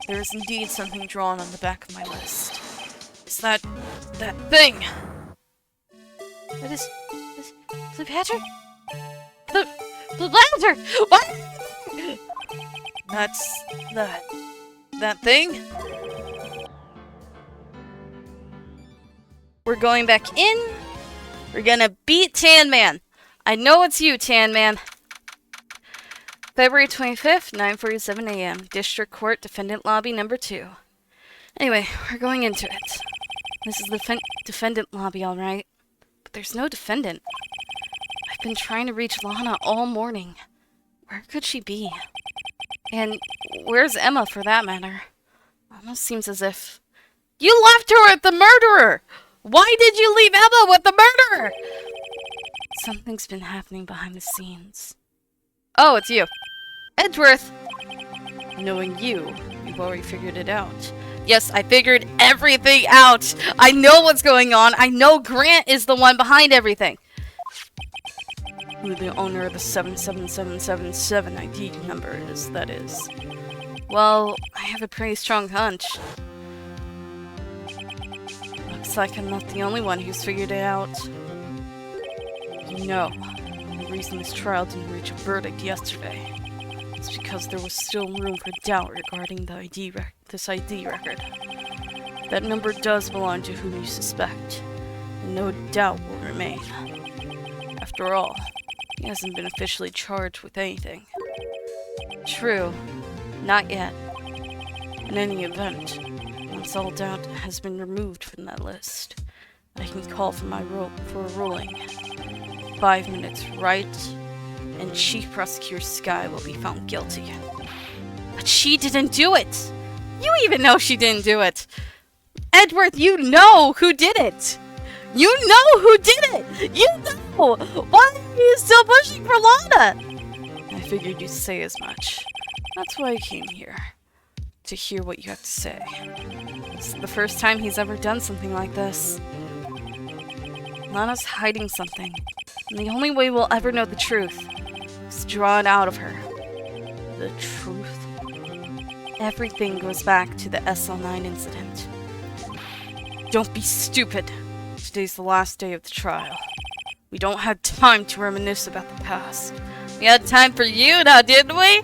There is indeed something drawn on the back of my list. It's that thing! What is Blue Badger? Blue Badger! What? That's that thing? We're going back in. We're gonna beat Tan Man. I know it's you, Tan Man. February 25th, 9:47 a.m. District Court, Defendant Lobby number 2. Anyway, we're going into it. This is the defendant lobby, alright. But there's no defendant. I've been trying to reach Lana all morning. Where could she be? And where's Emma, for that matter? Almost seems as if... You left her with the murderer! Why did you leave Emma with the murderer? Something's been happening behind the scenes. Oh, it's you. Edgeworth! Knowing you, you've already figured it out. Yes, I figured everything out! I know what's going on! I know Grant is the one behind everything! Who the owner of the 77777 ID number is, that is. Well, I have a pretty strong hunch. Looks like I'm not the only one who's figured it out. You know, the reason this trial didn't reach a verdict yesterday is because there was still room for doubt regarding the this ID record. That number does belong to whom you suspect, and no doubt will remain. After all, he hasn't been officially charged with anything. True, not yet. In any event, once all doubt has been removed from that list, I can call for a ruling. 5 minutes, Wright and Chief Prosecutor Skye will be found guilty. But she didn't do it! You even know she didn't do it! Edgeworth, you know who did it! You know who did it! You know! Why are you still pushing for Lana? I figured you'd say as much. That's why I came here. To hear what you have to say. It's the first time he's ever done something like this. Lana's hiding something. And the only way we'll ever know the truth is to draw it out of her. The truth? Everything goes back to the SL9 incident. Don't be stupid. Today's the last day of the trial. We don't have time to reminisce about the past. We had time for you now, didn't we?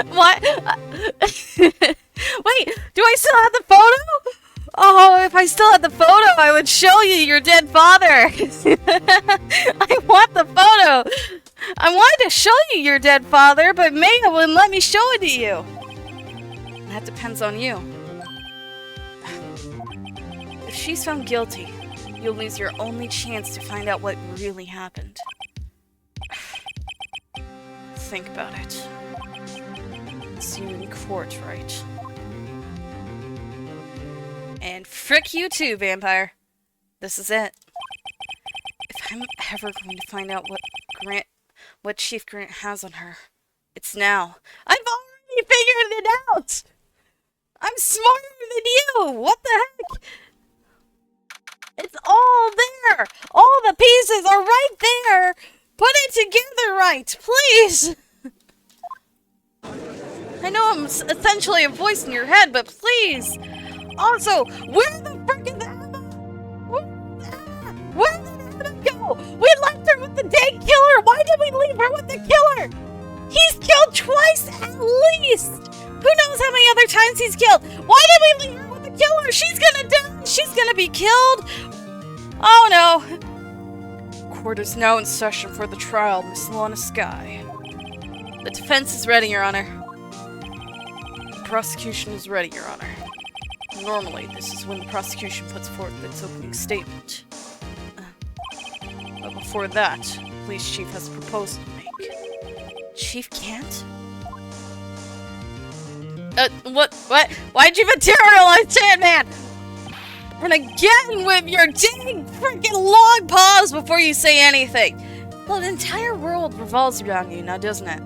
What? Wait, do I still have the photo? Oh, if I still had the photo, I would show you your dead father. I want the photo. I wanted to show you your dead father, but Maya wouldn't let me show it to you. That depends on you. If she's found guilty, you'll lose your only chance to find out what really happened. Think about it. See you in court, right? And frick you too, vampire. This is it. If I'm ever going to find out what Chief Grant has on her, it's now. I've already figured it out! I'm smarter than you! What the heck? It's all there! All the pieces are right there! Put it together right, please! I know I'm essentially a voice in your head, but please! Also, where the frick is Emma? Where did Emma go? We left her with the dead killer! Why did we leave her with the killer? He's killed twice at least! Who knows how many other times he's killed? Why did we leave her with the killer? She's gonna die! She's gonna be killed! Oh no! Court is now in session for the trial, Miss Lana Skye. The defense is ready, Your Honor. The prosecution is ready, Your Honor. Normally, this is when the prosecution puts forth its opening statement. But before that, the police chief has a proposal to make. Chief can't? What? Why'd you materialize, Tan Man? And again with your dang freaking long pause before you say anything. Well, the entire world revolves around you now, doesn't it?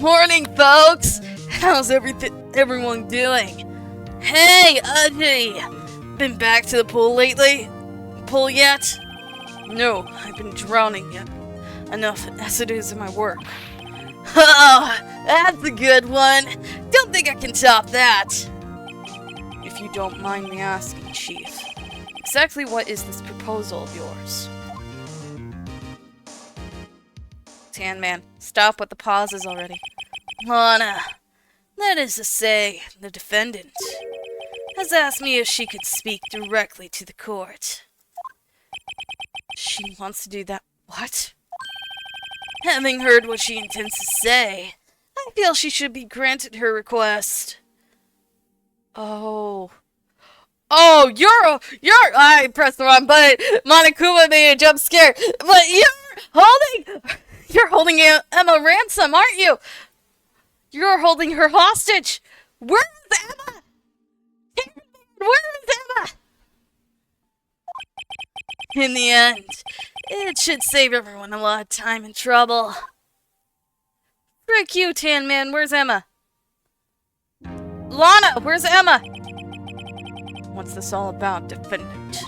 Morning, folks! How's everyone doing? Hey, Ugly! Been back to the pool lately? Pool yet? No, I've been drowning yet. Enough as it is in my work. Oh, that's a good one! Don't think I can top that! If you don't mind me asking, Chief, exactly what is this proposal of yours? Tan Man, stop with the pauses already. Lana, that is to say, the defendant, has asked me if she could speak directly to the court. She wants to do that. What? Having heard what she intends to say, I feel she should be granted her request. Oh, I pressed the wrong button. Monokuma made a jump scare, but you're holding Emma ransom, aren't you? You're holding her hostage. Where is Emma? Where is Emma? In the end, it should save everyone a lot of time and trouble. Frick you, Tan Man, where's Emma? Lana, where's Emma? What's this all about, defendant?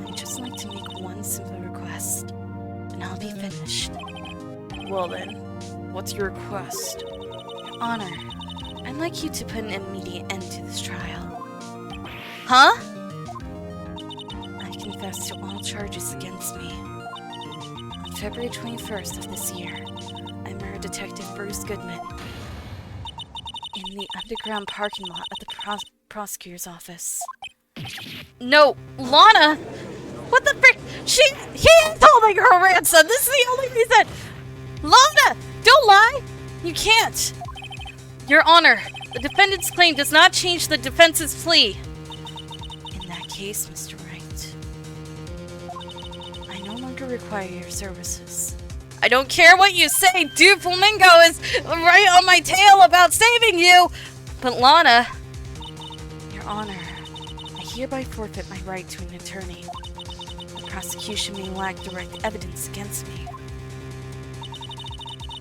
I'd just like to make one simple request, and I'll be finished. Well then, what's your request? Your Honor, I'd like you to put an immediate end to this trial. Huh? I confess to all charges against me. On February 21st of this year, I murdered Detective Bruce Goodman in the underground parking lot at the prosecutor's office. No, Lana! What the frick? He is holding her ransom! This is the only reason! Lana! Don't lie! You can't! Your Honor, the defendant's claim does not change the defense's plea. In that case, Mr. Wright, I no longer require your services. I don't care what you say! Dude Flamingo is right on my tail about saving you! But Lana, Your Honor, I hereby forfeit my right to an attorney. The prosecution may lack direct evidence against me,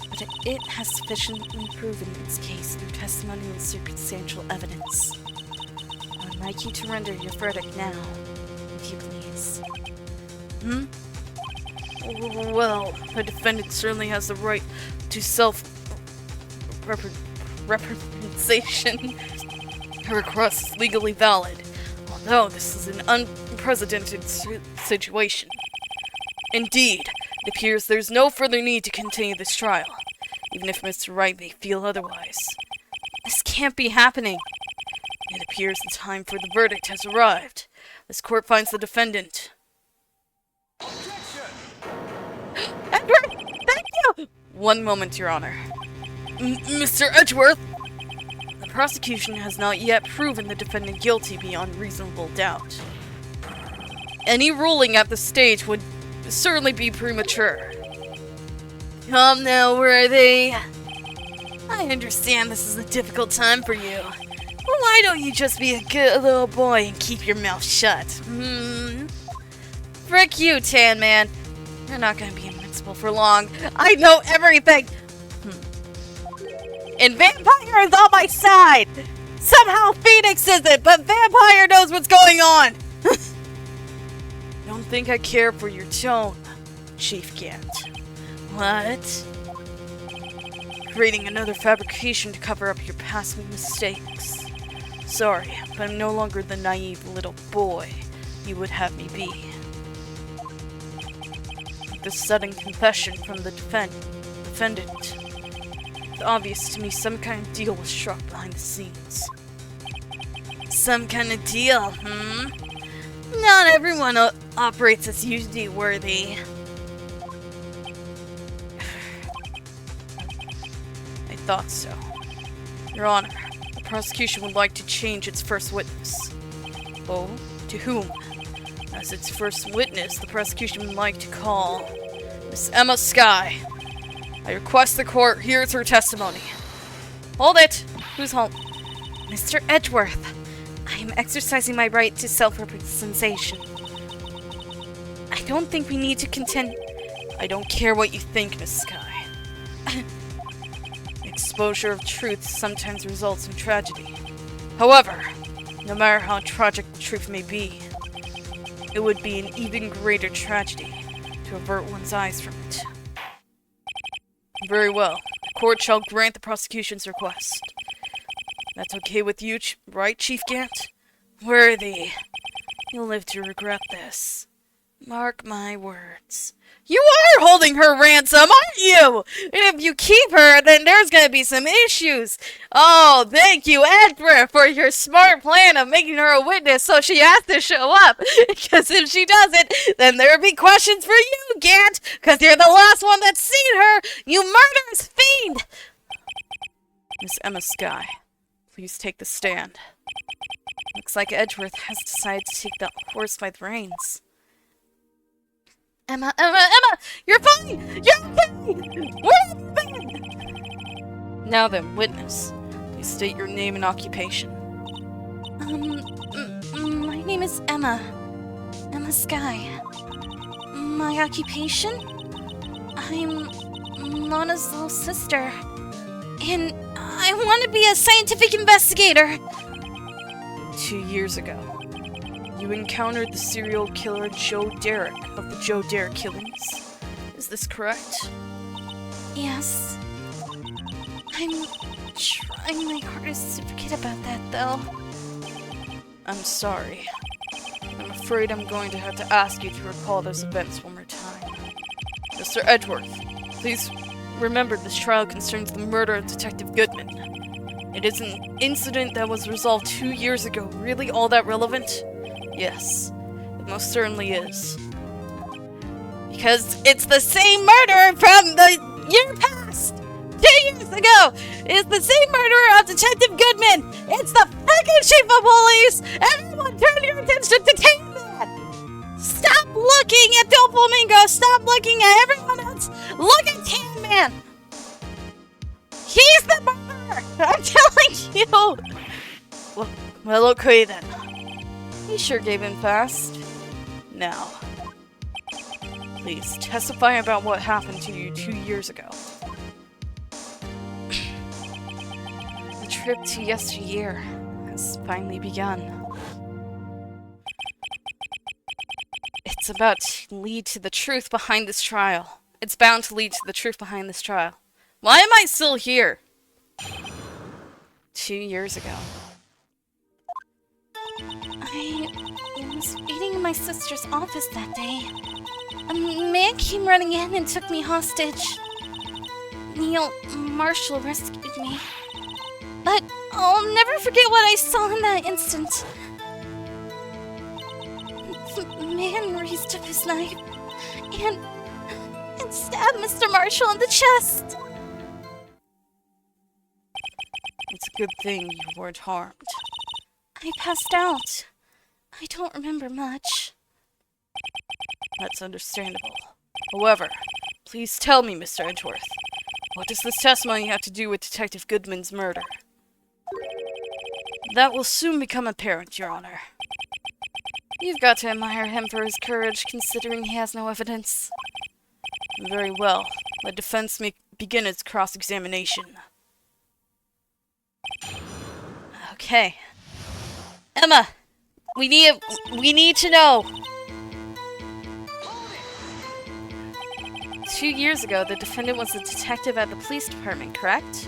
but it has sufficiently proven its case through testimony and circumstantial evidence. I would like you to render your verdict now, if you please. Well, the defendant certainly has the right to self-representation. Her request is legally valid, although this is an unprecedented situation. Indeed, it appears there's no further need to continue this trial, even if Mr. Wright may feel otherwise. This can't be happening. It appears the time for the verdict has arrived. This court finds the defendant. Edward! Thank you! One moment, Your Honor. Mr. Edgeworth! The prosecution has not yet proven the defendant guilty beyond reasonable doubt. Any ruling at this stage would certainly be premature. Come now, Worthy. I understand this is a difficult time for you. But why don't you just be a good little boy and keep your mouth shut? Frick you, Tan Man. You're not gonna be invincible for long. I know everything! And Vampire is on my side! Somehow Phoenix isn't, but Vampire knows what's going on! Don't think I care for your tone, Chief Gant. What? Creating another fabrication to cover up your past mistakes. Sorry, but I'm no longer the naive little boy you would have me be. The sudden confession from the defendant. It's obvious to me some kind of deal was struck behind the scenes. Some kind of deal, Not everyone operates as you do, Worthy. I thought so. Your Honor, the prosecution would like to change its first witness. Oh, to whom? As its first witness, the prosecution would like to call Miss Emma Skye. I request the court hears her testimony. Hold it! Who's home? Mr. Edgeworth, I am exercising my right to self-representation. I don't think we need to contend. I don't care what you think, Miss Skye. Exposure of truth sometimes results in tragedy. However, no matter how tragic the truth may be, it would be an even greater tragedy to avert one's eyes from it. Very well. The court shall grant the prosecution's request. That's okay with you, right, Chief Gant? Worthy. You'll live to regret this. Mark my words. You are holding her ransom, aren't you? And if you keep her, then there's gonna be some issues. Oh, thank you, Edward, for your smart plan of making her a witness so she has to show up. Because if she doesn't, then there'll be questions for you, Gant. Because you're the last one that's seen her, you murderous fiend. Miss Emma Skye, please take the stand. Looks like Edgeworth has decided to take the horse by the reins. Emma! You're fine! You're okay! Where have you been? Now then, witness. Please state your name and occupation. My name is Emma. Emma Skye. My occupation? I'm Mona's little sister. And I want to be a scientific investigator. 2 years ago, you encountered the serial killer Joe Derrick of the Joe Derrick killings. Is this correct? Yes. I'm trying my hardest to forget about that, though. I'm sorry. I'm afraid I'm going to have to ask you to recall those events one more time. Mr. Edgeworth, please remember this trial concerns the murder of Detective Goodman. It is an incident that was resolved 2 years ago. Really all that relevant? Yes, it most certainly is. Because it's the same murder from the year past! 2 years ago! It's the same murderer of Detective Goodman! It's the freaking chief of police! Everyone turn your attention to Tan Man! Stop looking at Doflamingo! Stop looking at everyone else! Look at Tan Man! He's the murderer! I'm telling you! Well, okay then. He sure gave in fast. Now, please testify about what happened to you 2 years ago. The trip to yesteryear has finally begun. It's about to lead to the truth behind this trial. It's bound to lead to the truth behind this trial. Why am I still here? 2 years ago. I was eating in my sister's office that day. A man came running in and took me hostage. Neil Marshall rescued me. But I'll never forget what I saw in that instant. The man raised up his knife and stabbed Mr. Marshall in the chest. It's a good thing you weren't harmed. I passed out. I don't remember much. That's understandable. However, please tell me, Mr. Edgeworth, what does this testimony have to do with Detective Goodman's murder? That will soon become apparent, Your Honor. You've got to admire him for his courage, considering he has no evidence. Very well. The defense may begin its cross-examination. Okay. Emma! We need to know! 2 years ago, the defendant was a detective at the police department, correct?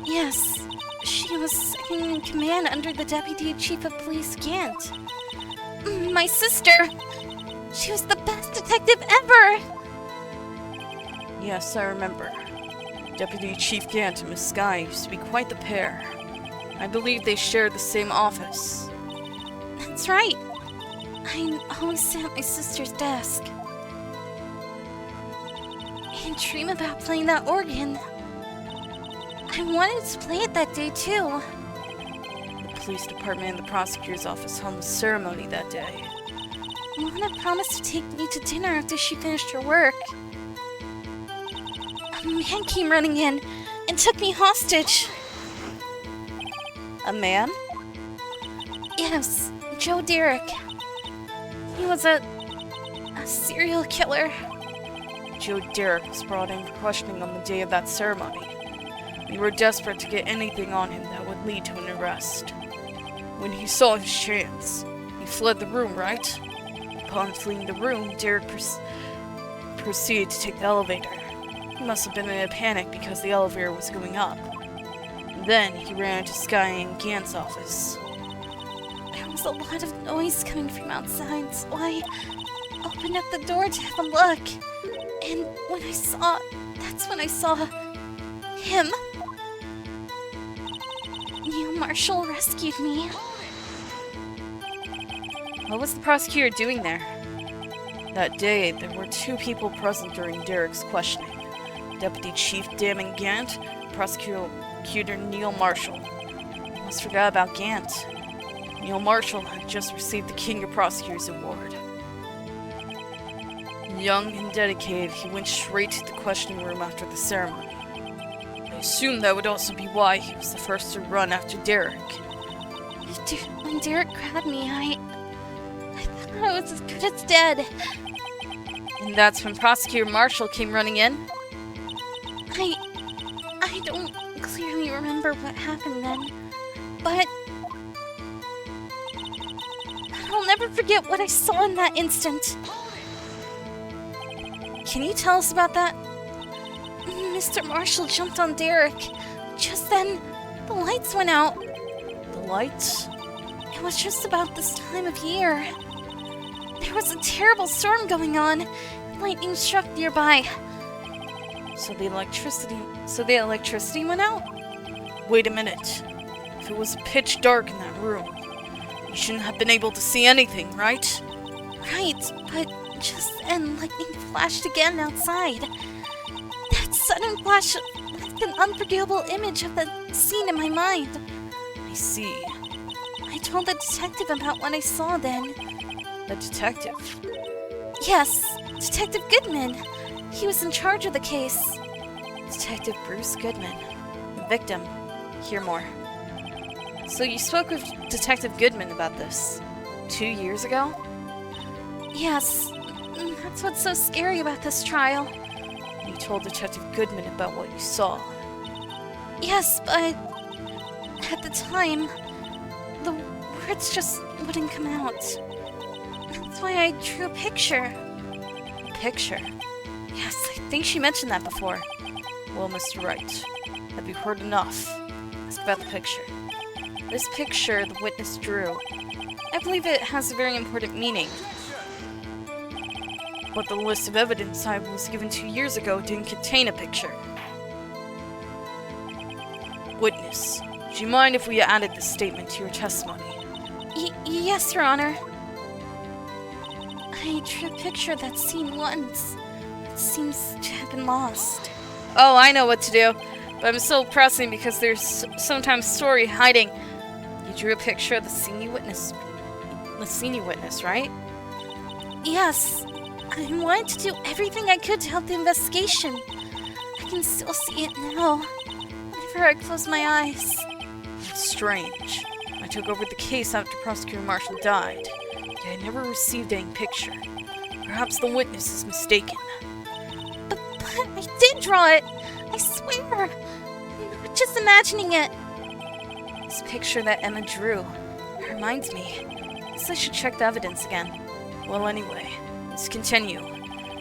Yes. She was second in command under the Deputy Chief of Police Gant. My sister! She was the best detective ever! Yes, I remember. Deputy Chief Gant and Miss Skye used to be quite the pair. I believe they shared the same office. That's right. I always sat at my sister's desk and dream about playing that organ. I wanted to play it that day, too. The police department and the prosecutor's office held a ceremony that day. Mona promised to take me to dinner after she finished her work. A man came running in and took me hostage. A man? Yes, Joe Derrick. He was a serial killer. Joe Derrick was brought in for questioning on the day of that ceremony. We were desperate to get anything on him that would lead to an arrest. When he saw his chance, he fled the room, right? Upon fleeing the room, Derrick proceeded to take the elevator. He must have been in a panic because the elevator was going up. Then he ran into Sky and Gant's office. There was a lot of noise coming from outside, so I opened up the door to have a look. And that's when I saw him. Neil Marshall rescued me. What was the prosecutor doing there? That day, there were 2 people present during Derek's questioning. Deputy Chief Damon Gant, Prosecutor Neil Marshall. Almost forgot about Gant. Neil Marshall had just received the King of Prosecutors Award. Young and dedicated, he went straight to the questioning room after the ceremony. I assumed that would also be why he was the first to run after Derek. When Derek grabbed me, I thought I was as good as dead. And that's when Prosecutor Marshall came running in? I don't clearly remember what happened then, but I'll never forget what I saw in that instant. Can you tell us about that? Mr. Marshall jumped on Derek. Just then, the lights went out. The lights? It was just about this time of year. There was a terrible storm going on. Lightning struck nearby. So the electricity went out? Wait a minute. If it was pitch dark in that room, you shouldn't have been able to see anything, right? Right, but just then lightning flashed again outside. That sudden flash left an unforgettable image of the scene in my mind. I see. I told the detective about what I saw then. The detective? Yes, Detective Goodman. He was in charge of the case. Detective Bruce Goodman. The victim. Hear more. So you spoke with Detective Goodman about this 2 years ago? Yes, that's what's so scary about this trial. You told Detective Goodman about what you saw. Yes, but at the time, the words just wouldn't come out. That's why I drew a picture. A picture? Yes, I think she mentioned that before. Well, Mr. Wright, have you heard enough? Ask about the picture. This picture the witness drew, I believe it has a very important meaning. But the list of evidence I was given 2 years ago didn't contain a picture. Witness, do you mind if we added this statement to your testimony? Yes, Your Honor. I drew a picture of that scene once. It seems to have been lost. Oh, I know what to do, but I'm still pressing because there's sometimes story hiding. You drew a picture of the scene you witnessed, right? Yes. I wanted to do everything I could to help the investigation. I can still see it now, whenever I close my eyes. It's strange. I took over the case after Prosecutor Marshall died, yet I never received any picture. Perhaps the witness is mistaken. But I did draw it! I swear! I'm not just imagining it. This picture that Emma drew reminds me. I guess I should check the evidence again. Well, anyway, let's continue.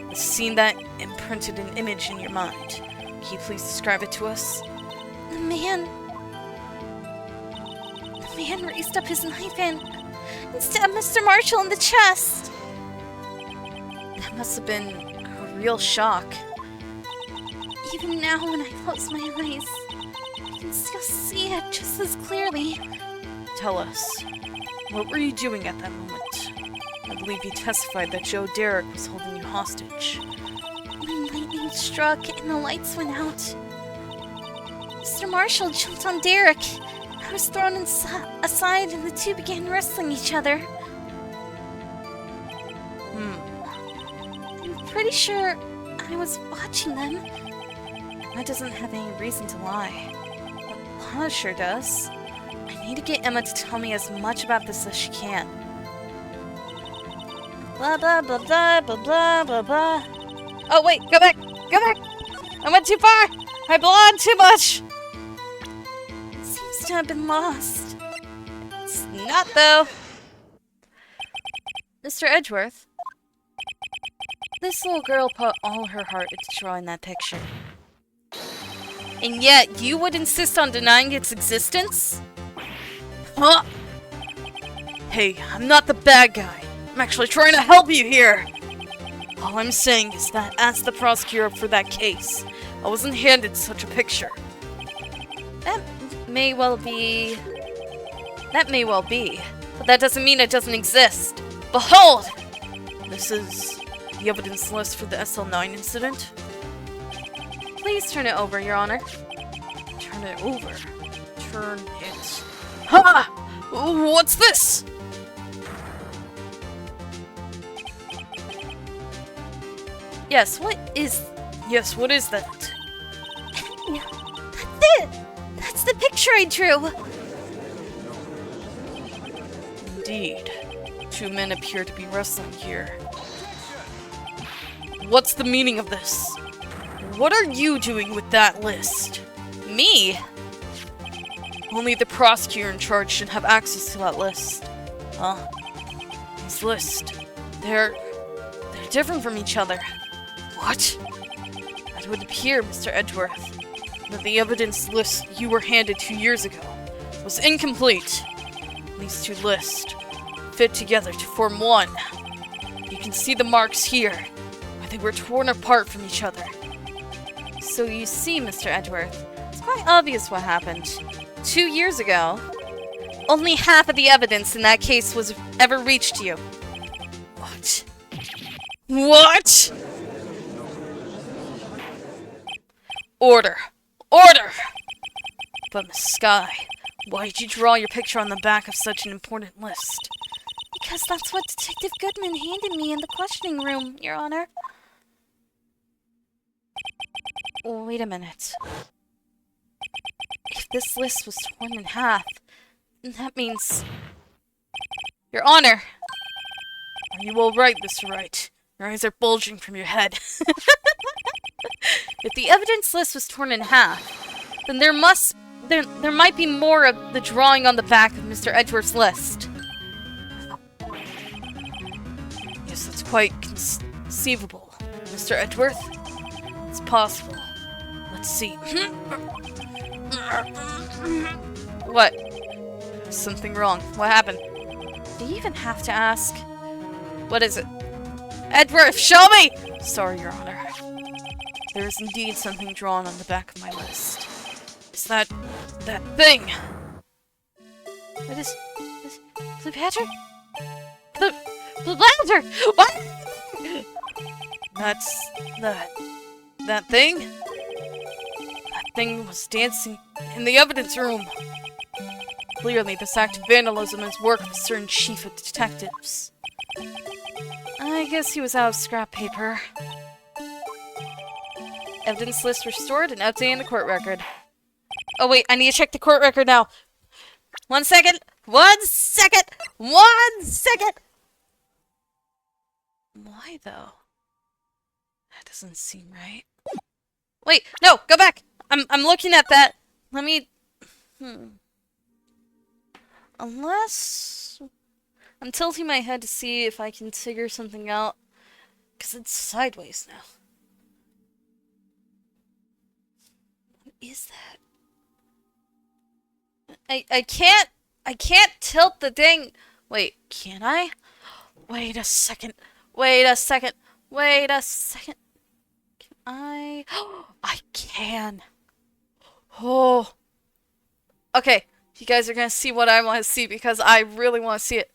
The scene that imprinted an image in your mind. Can you please describe it to us? The man raised up his knife and stabbed Mr. Marshall in the chest. That must have been a real shock. Even now, when I close my eyes, I can still see it just as clearly. Tell us, what were you doing at that moment? I believe you testified that Joe Derek was holding you hostage. When lightning struck and the lights went out, Mr. Marshall jumped on Derek. I was thrown aside and the two began wrestling each other. I'm pretty sure I was watching them. That doesn't have any reason to lie. But Lana sure does. I need to get Emma to tell me as much about this as she can. Blah blah blah blah blah blah blah blah. Oh wait, go back! Go back! I went too far! I blonde too much! It seems to have been lost. It's not though. Mr. Edgeworth, this little girl put all her heart into drawing that picture. And yet, you would insist on denying its existence? Huh? Hey, I'm not the bad guy. I'm actually trying to help you here. All I'm saying is that as the prosecutor for that case, I wasn't handed such a picture. That may well be... But that doesn't mean it doesn't exist. Behold! This is the evidence list for the SL9 incident. Please turn it over, Your Honor. Turn it over. Turn it... Ha! What's this? Yes, what is that? That's it! That's the picture I drew! Indeed. Two men appear to be wrestling here. What's the meaning of this? What are you doing with that list? Me? Only the prosecutor in charge should have access to that list. Huh? These lists, they're different from each other. What? It would appear, Mr. Edgeworth, that the evidence list you were handed 2 years ago was incomplete. These two lists fit together to form one. You can see the marks here, where they were torn apart from each other. So you see, Mr. Edgeworth, it's quite obvious what happened. 2 years ago, only half of the evidence in that case was ever reached you. What? What? Order! Order! But Miss Sky, why did you draw your picture on the back of such an important list? Because that's what Detective Goodman handed me in the questioning room, Your Honor. Wait a minute. If this list was torn in half, that means... Your Honor! Are you all right, Mr. Wright? Your eyes are bulging from your head. If the evidence list was torn in half, then there might be more of the drawing on the back of Mr. Edgeworth's list. Yes, that's quite conceivable, Mr. Edgeworth. It's possible. Let's see. What? Something wrong. What happened? Do you even have to ask? What is it? Edgeworth, show me! Sorry, Your Honor. There is indeed something drawn on the back of my list. Is that thing? What is Blue Badger? Blue Badger! What? That's that thing? That thing was dancing in the evidence room. Clearly, this act of vandalism is work of a certain chief of detectives. I guess he was out of scrap paper. Evidence list restored and updating the court record. Oh wait, I need to check the court record now. 1 second! 1 second! 1 second! Why though? That doesn't seem right. Wait, no, go back! I'm looking at that. Let me... Unless... I'm tilting my head to see if I can figure something out. Because it's sideways now. What is that? I can't tilt the dang... Wait, can I? Wait a second. Wait a second. Wait a second. Can I? I can. Oh. Okay, you guys are gonna see what I want to see because I really want to see it.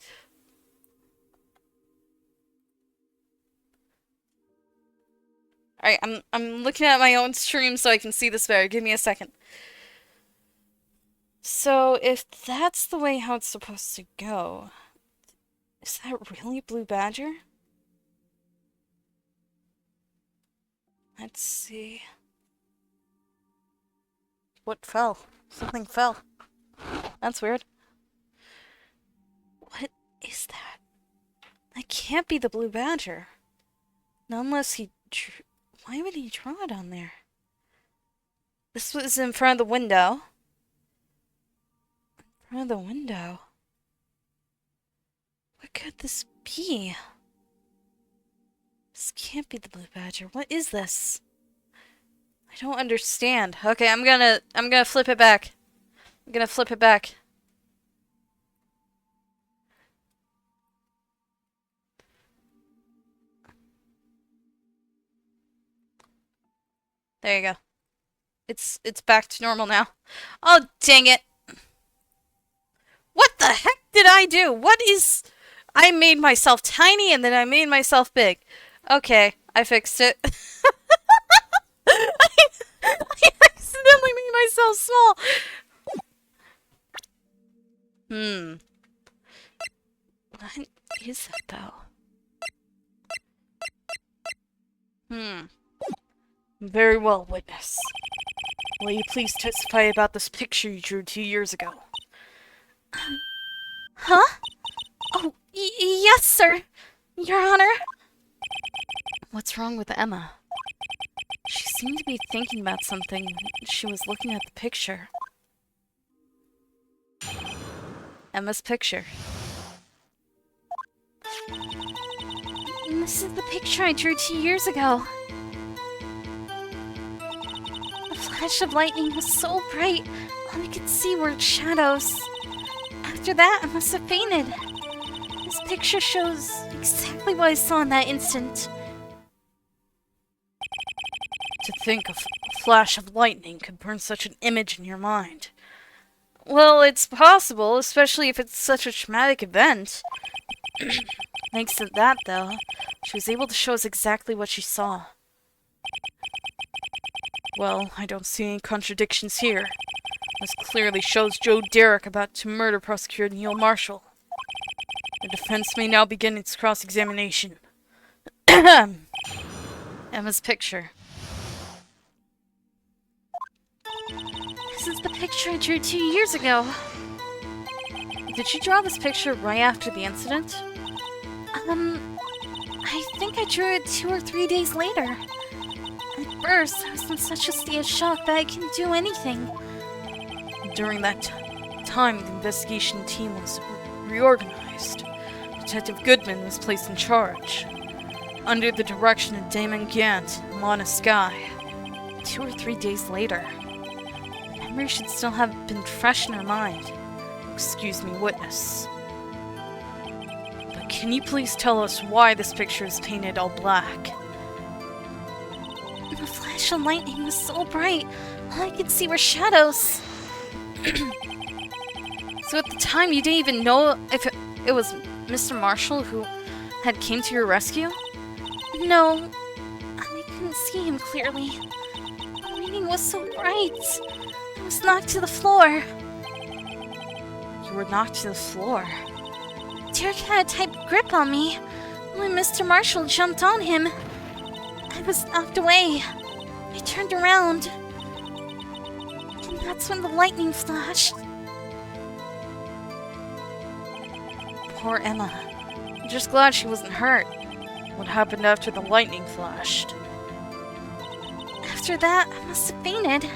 Alright, I'm looking at my own stream so I can see this better. Give me a second. So, if that's the way how it's supposed to go, is that really Blue Badger? Let's see. What fell? Something fell. That's weird. What is that? That can't be the Blue Badger. Not unless he drew... Why would he draw it on there? This was in front of the window. In front of the window? What could this be? This can't be the Blue Badger. What is this? I don't understand. Okay, I'm gonna flip it back. I'm gonna flip it back. There you go. It's back to normal now. Oh, dang it. What the heck did I do? What is... I made myself tiny and then I made myself big. Okay, I fixed it. I accidentally made myself small. What is that, though? Very well, witness. Will you please testify about this picture you drew 2 years ago? Huh? Oh, yes, sir. Your Honor. What's wrong with Emma? She seemed to be thinking about something. She was looking at the picture. Emma's picture. This is the picture I drew 2 years ago. The flash of lightning was so bright, all I could see were shadows. After that, I must have fainted. This picture shows exactly what I saw in that instant. To think a flash of lightning could burn such an image in your mind. Well, it's possible, especially if it's such a traumatic event. Thanks to that, though, she was able to show us exactly what she saw. Well, I don't see any contradictions here. This clearly shows Joe Derrick about to murder Prosecutor Neil Marshall. The defense may now begin its cross-examination. Emma's picture. This is the picture I drew 2 years ago. Did you draw this picture right after the incident? I think I drew it 2 or 3 days later. At first, I was in such a state of shock that I couldn't do anything. During that time, the investigation team was reorganized. Detective Goodman was placed in charge, under the direction of Damon Gant and Lana Skye. 2 or 3 days later. Memory should still have been fresh in her mind. Excuse me, witness. But can you please tell us why this picture is painted all black? The flash of lightning was so bright, all I could see were shadows. So at the time, you didn't even know if it was Mr. Marshall who had came to your rescue? No, I couldn't see him clearly. The lightning was so bright. I was knocked to the floor. You were knocked to the floor? Derek had a tight grip on me. When Mr. Marshall jumped on him, I was knocked away. I turned around. And that's when the lightning flashed. Poor Emma. I'm just glad she wasn't hurt. What happened after the lightning flashed? After that, I must have fainted.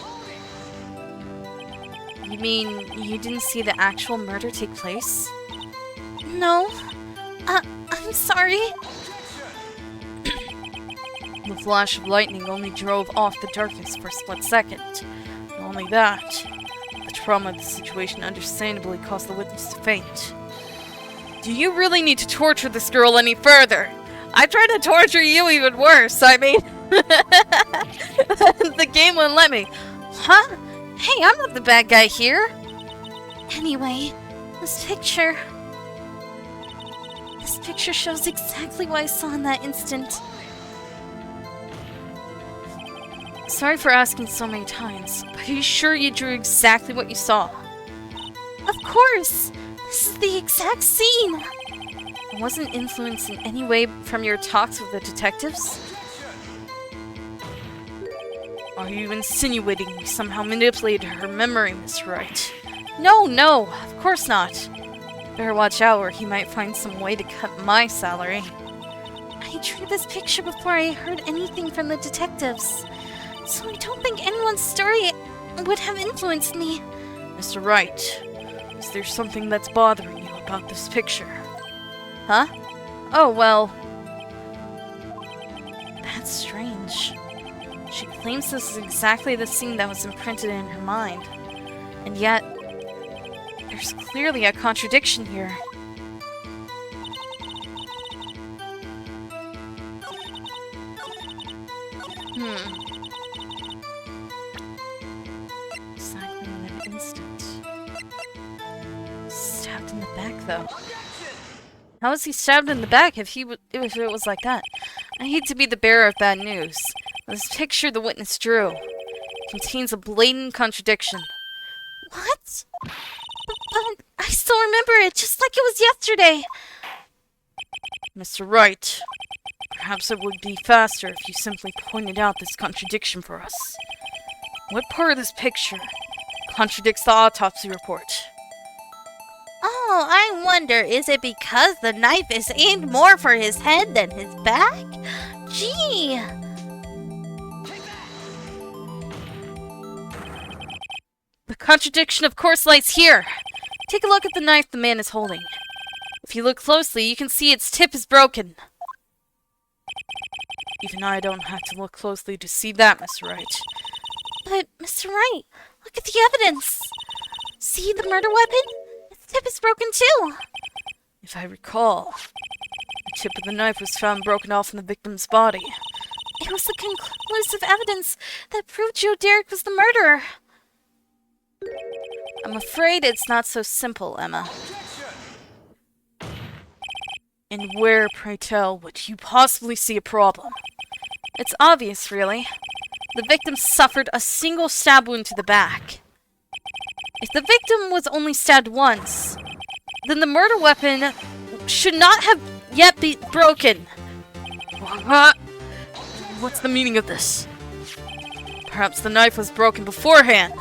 You mean you didn't see the actual murder take place? No. I'm sorry. The flash of lightning only drove off the darkness for a split second. Not only that, the trauma of the situation understandably caused the witness to faint. Do you really need to torture this girl any further? I tried to torture you even worse. I mean, the game wouldn't let me. Huh? Hey, I'm not the bad guy here. Anyway, this picture shows exactly what I saw in that instant. Sorry for asking so many times, but are you sure you drew exactly what you saw? Of course! This is the exact scene! It wasn't influenced in any way from your talks with the detectives? Are you insinuating you somehow manipulated her memory, Miss Wright? No, of course not. Better watch out or he might find some way to cut my salary. I drew this picture before I heard anything from the detectives, so I don't think anyone's story would have influenced me. Mr. Wright, is there something that's bothering you about this picture? Huh? Oh, well... That's strange. She claims this is exactly the scene that was imprinted in her mind. And yet, there's clearly a contradiction here. Exactly in an instant. Stabbed in the back, though. How was he stabbed in the back if it was like that? I hate to be the bearer of bad news. This picture the witness drew contains a blatant contradiction. What? But I still remember it just like it was yesterday. Mr. Wright, perhaps it would be faster if you simply pointed out this contradiction for us. What part of this picture contradicts the autopsy report? Oh, I wonder, is it because the knife is aimed more for his head than his back? Gee! The contradiction, of course, lies here. Take a look at the knife the man is holding. If you look closely, you can see its tip is broken. Even I don't have to look closely to see that, Mr. Wright. But, Mr. Wright, look at the evidence. See the murder weapon? Its tip is broken too. If I recall, the tip of the knife was found broken off in the victim's body. It was the conclusive evidence that proved Joe Derrick was the murderer. I'm afraid it's not so simple, Emma. And where, pray tell, would you possibly see a problem? It's obvious, really. The victim suffered a single stab wound to the back. If the victim was only stabbed once, then the murder weapon should not have yet been broken. What's the meaning of this? Perhaps the knife was broken beforehand.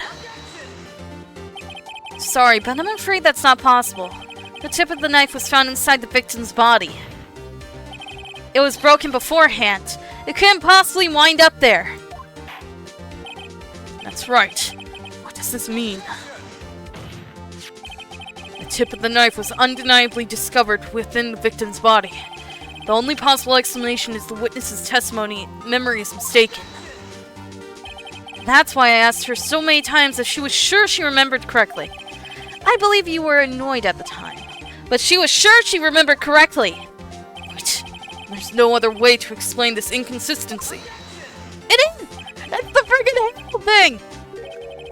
Sorry, but I'm afraid that's not possible. The tip of the knife was found inside the victim's body. It was broken beforehand. It couldn't possibly wind up there. That's right. What does this mean? The tip of the knife was undeniably discovered within the victim's body. The only possible explanation is the witness's testimony. Memory is mistaken. That's why I asked her so many times if she was sure she remembered correctly. I believe you were annoyed at the time, but she was sure she remembered correctly. Wait, there's no other way to explain this inconsistency. It is! That's the friggin' handle thing!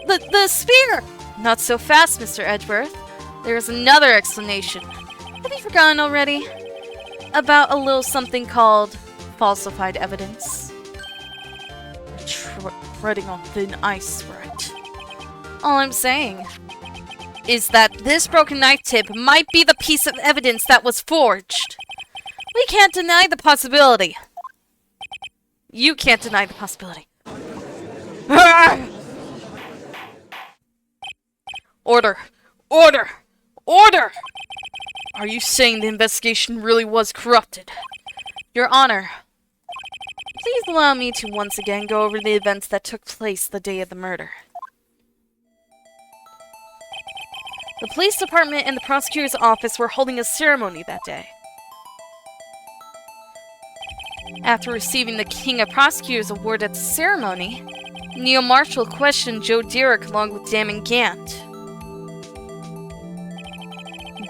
The spear! Not so fast, Mr. Edgeworth. There is another explanation. Have you forgotten already? About a little something called falsified evidence. Treading on thin ice, right? All I'm saying is that this broken knife tip might be the piece of evidence that was forged. We can't deny the possibility. You can't deny the possibility. Order! Order! Order! Are you saying the investigation really was corrupted? Your Honor, please allow me to once again go over the events that took place the day of the murder. The police department and the prosecutor's office were holding a ceremony that day. After receiving the King of Prosecutors Award at the ceremony, Neil Marshall questioned Joe Derrick along with Damon Gant.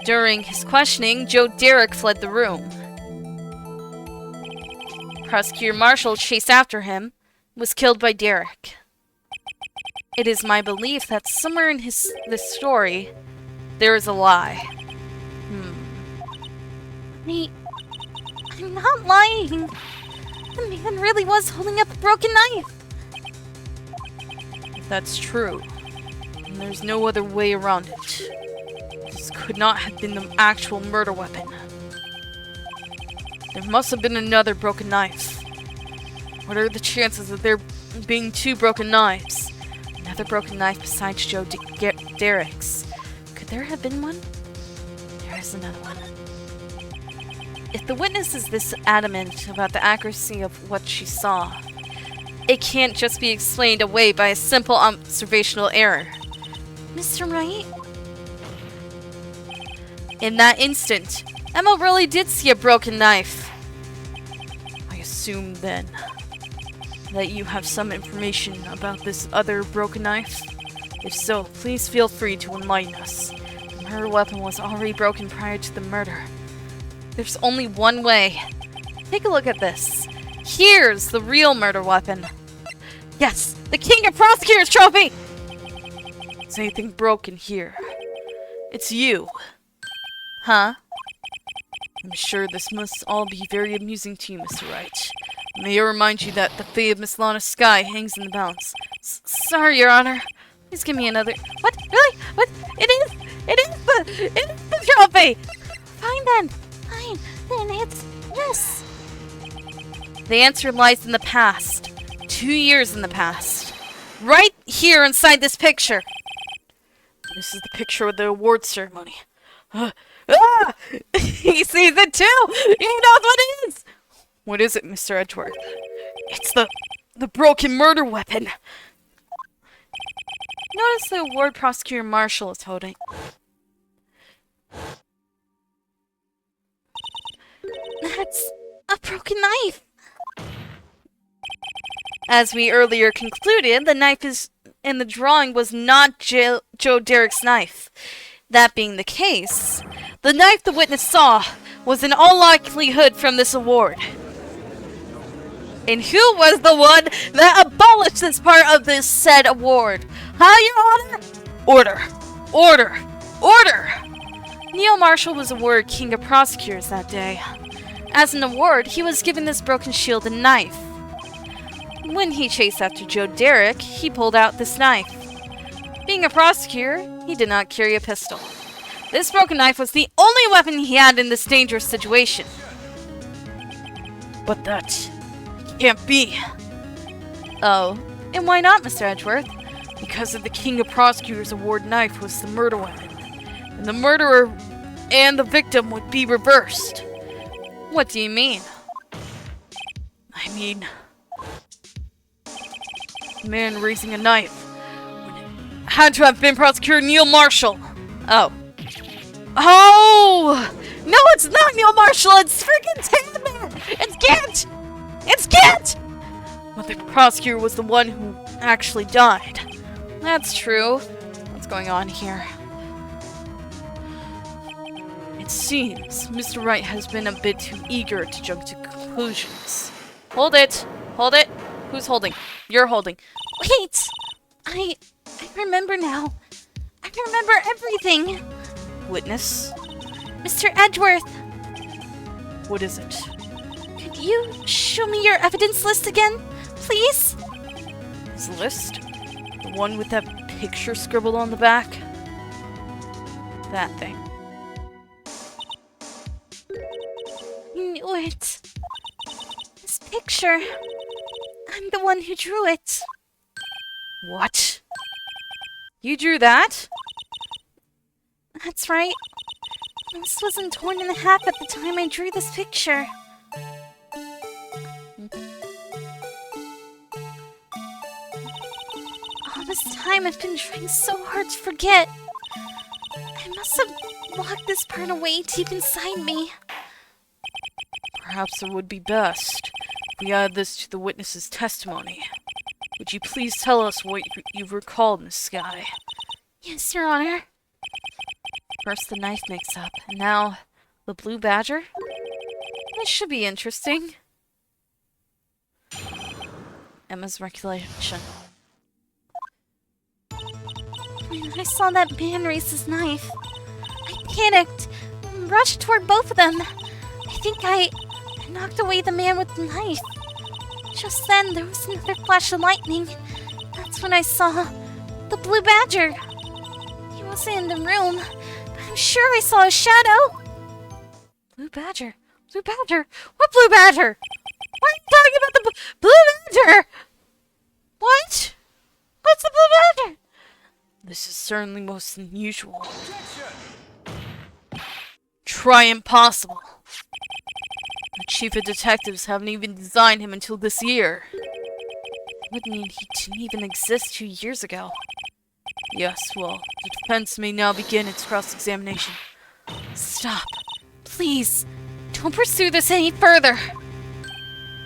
During his questioning, Joe Derrick fled the room. Prosecutor Marshall chased after him, was killed by Derrick. It is my belief that somewhere in this story, there is a lie. I'm not lying. The man really was holding up a broken knife. If that's true, then there's no other way around it. This could not have been the actual murder weapon. There must have been another broken knife. What are the chances of there being two broken knives? Another broken knife besides Joe Derrick's. Could there have been one? There is another one. If the witness is this adamant about the accuracy of what she saw, it can't just be explained away by a simple observational error. Mr. Wright? In that instant, Emma really did see a broken knife. I assume then that you have some information about this other broken knife? If so, please feel free to enlighten us. The murder weapon was already broken prior to the murder. There's only one way. Take a look at this. Here's the real murder weapon. Yes, the King of Prosecutors trophy! Is anything broken here? It's you. Huh? I'm sure this must all be very amusing to you, Mr. Wright. May I remind you that the fate of Miss Lana Skye hangs in the balance. Sorry, Your Honor. Please give me another. What? Really? What? It is the trophy! Fine then. Fine. Then it's yes. The answer lies in the past. 2 years in the past. Right here inside this picture. This is the picture of the award ceremony. He sees it too! He knows what it is! What is it, Mr. Edgeworth? It's the broken murder weapon. Notice the award prosecutor Marshall is holding. That's a broken knife. As we earlier concluded, the knife in the drawing was not Joe Derrick's knife. That being the case, the knife the witness saw was in all likelihood from this award. And who was the one that abolished this part of this said award? Huh, Your Honor? Order. Order. Order! Neil Marshall was awarded King of Prosecutors that day. As an award, he was given this broken shield and knife. When he chased after Joe Derrick, he pulled out this knife. Being a prosecutor, he did not carry a pistol. This broken knife was the only weapon he had in this dangerous situation. But that can't be. Oh, and why not, Mr. Edgeworth? Because of the King of Prosecutors award knife was the murder weapon. And the murderer and the victim would be reversed. What do you mean? I mean, the man raising a knife had to have been Prosecutor Neil Marshall. Oh. Oh! No, it's not Neil Marshall! It's freaking Tandman! It's Kent! It's Kent! But the prosecutor was the one who actually died. That's true. What's going on here? It seems Mr. Wright has been a bit too eager to jump to conclusions. Hold it! Hold it! Who's holding? You're holding. Wait! I remember now. I remember everything. Witness? Mr. Edgeworth, What is it? could you show me your evidence list again, please? This list? The one with that picture scribbled on the back? That thing. I knew it. This picture. I'm the one who drew it. What? You drew that? That's right. This wasn't torn in half at the time I drew this picture. All this time I've been trying so hard to forget. I must have locked this part away deep inside me. Perhaps it would be best if we add this to the witness's testimony. Would you please tell us what you've recalled, Miss Skye? Yes, Your Honor. First the knife mix-up, and now the blue badger? This should be interesting. Emma's recollection. When I saw that man raise his knife, I panicked and rushed toward both of them. I think I knocked away the man with the knife. Just then, there was another flash of lightning. That's when I saw the blue badger. He wasn't in the room, but I'm sure I saw a shadow. Blue badger? Blue badger? What blue badger? Why are you talking about the blue badger? What? What's the blue badger? This is certainly most unusual. Try impossible. The chief of detectives haven't even designed him until this year. It would mean he didn't even exist 2 years ago. Yes, well, the defense may now begin its cross-examination. Stop. Please, don't pursue this any further.